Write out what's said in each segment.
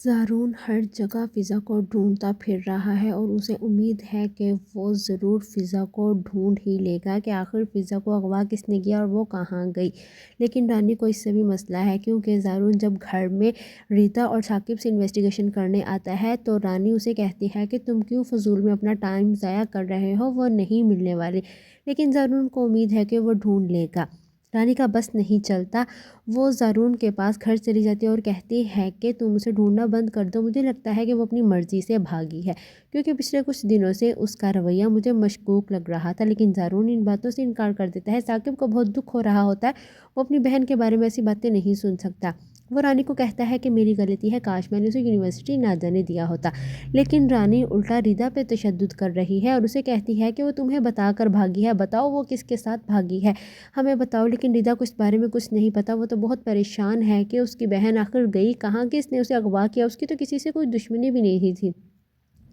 زارون ہر جگہ فضا کو ڈھونڈتا پھر رہا ہے اور اسے امید ہے کہ وہ ضرور فضا کو ڈھونڈ ہی لے گا کہ آخر فضا کو اغوا کس نے کیا اور وہ کہاں گئی۔ لیکن رانی کو اس سے بھی مسئلہ ہے، کیونکہ زارون جب گھر میں ریتا اور ثاقب سے انویسٹیگیشن کرنے آتا ہے تو رانی اسے کہتی ہے کہ تم کیوں فضول میں اپنا ٹائم ضائع کر رہے ہو، وہ نہیں ملنے والے۔ لیکن زارون کو امید ہے کہ وہ ڈھونڈ لے گا۔ رانی کا بس نہیں چلتا، وہ زارون کے پاس گھر چلی جاتی ہے اور کہتی ہے کہ تم اسے ڈھونڈنا بند کر دو، مجھے لگتا ہے کہ وہ اپنی مرضی سے بھاگی ہے، کیونکہ پچھلے کچھ دنوں سے اس کا رویہ مجھے مشکوک لگ رہا تھا۔ لیکن زارون ان باتوں سے انکار کر دیتا ہے۔ ثاقب کو بہت دکھ ہو رہا ہوتا ہے، وہ اپنی بہن کے بارے میں ایسی باتیں نہیں سن سکتا۔ وہ رانی کو کہتا ہے کہ میری غلطی ہے، کاش میں نے اسے یونیورسٹی نہ جانے دیا ہوتا۔ لیکن رانی الٹا ریتا پہ تشدد کر رہی ہے اور اسے کہتی ہے کہ وہ تمہیں بتا کر بھاگی ہے، بتاؤ وہ کس کے ساتھ بھاگی ہے، ہمیں بتاؤ۔ لیکن ریتا کو اس بارے میں کچھ نہیں پتا، وہ تو بہت پریشان ہے کہ اس کی بہن آخر گئی کہاں، کس نے اسے اغوا کیا۔ اس کی تو کسی سے کوئی دشمنی بھی نہیں تھی،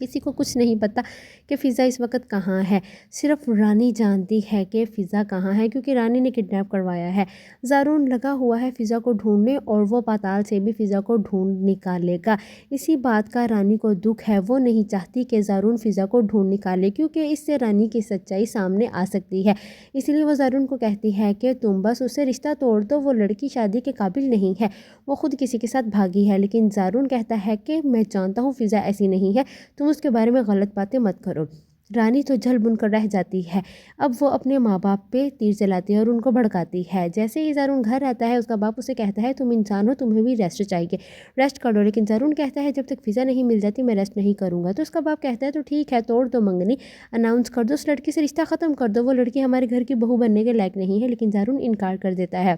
کسی کو کچھ نہیں پتا کہ فضا اس وقت کہاں ہے، صرف رانی جانتی ہے کہ فضا کہاں ہے، کیونکہ رانی نے کڈنیپ کروایا ہے۔ زارون لگا ہوا ہے فضا کو ڈھونڈنے اور وہ پاتال سے بھی فضا کو ڈھونڈ نکالے گا۔ اسی بات کا رانی کو دکھ ہے، وہ نہیں چاہتی کہ زارون فضا کو ڈھونڈ نکالے، کیونکہ اس سے رانی کی سچائی سامنے آ سکتی ہے۔ اس لیے وہ زارون کو کہتی ہے کہ تم بس اس سے رشتہ توڑ دو، وہ لڑکی شادی کے قابل نہیں ہے، وہ خود کسی کے ساتھ بھاگی ہے۔ لیکن زارون کہتا ہے کہ میں جانتا ہوں فضا ایسی نہیں ہے، تم اس کے بارے میں غلط باتیں مت کرو۔ رانی تو جل بن کر رہ جاتی ہے۔ اب وہ اپنے ماں باپ پہ تیر چلاتی ہے اور ان کو بھڑکاتی ہے۔ جیسے ہی زارون گھر آتا ہے، اس کا باپ اسے کہتا ہے تم انسان ہو، تمہیں بھی ریسٹ چاہیے، ریسٹ کر لو۔ لیکن زارون کہتا ہے جب تک فضا نہیں مل جاتی میں ریسٹ نہیں کروں گا۔ تو اس کا باپ کہتا ہے تو ٹھیک ہے، توڑ دو منگنی، اناؤنس کر دو، اس لڑکی سے رشتہ ختم کر دو، وہ لڑکی ہمارے گھر کی بہو بننے کے لائق نہیں ہے۔ لیکن زارون انکار کر دیتا ہے،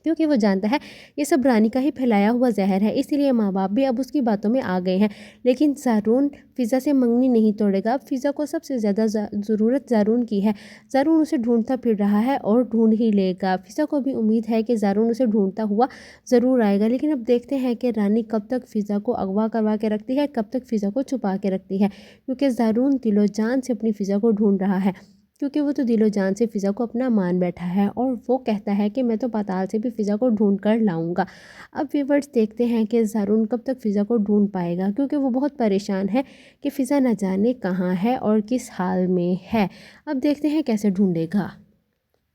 کیونکہ وہ جانتا ہے یہ سب رانی کا ہی پھیلایا ہوا زہر ہے، اسی لیے ماں باپ بھی اب اس کی باتوں میں آ گئے ہیں۔ لیکن زارون فضا سے منگنی نہیں توڑے گا، اب فضا کو سب سے زیادہ ضرورت زارون کی ہے۔ زارون اسے ڈھونڈتا پھر رہا ہے اور ڈھونڈ ہی لے گا۔ فضا کو بھی امید ہے کہ زارون اسے ڈھونڈتا ہوا ضرور آئے گا۔ لیکن اب دیکھتے ہیں کہ رانی کب تک فضا کو اغوا کروا کے رکھتی ہے، کب تک فضا کو چھپا کے رکھتی ہے، کیونکہ زارون دل و جان سے اپنی فضا کو ڈھونڈ رہا ہے، کیونکہ وہ تو دل و جان سے فضا کو اپنا مان بیٹھا ہے اور وہ کہتا ہے کہ میں تو پاتال سے بھی فضا کو ڈھونڈ کر لاؤں گا۔ اب ویورز دیکھتے ہیں کہ زارون کب تک فضا کو ڈھونڈ پائے گا، کیونکہ وہ بہت پریشان ہے کہ فضا نہ جانے کہاں ہے اور کس حال میں ہے۔ اب دیکھتے ہیں کیسے ڈھونڈے گا۔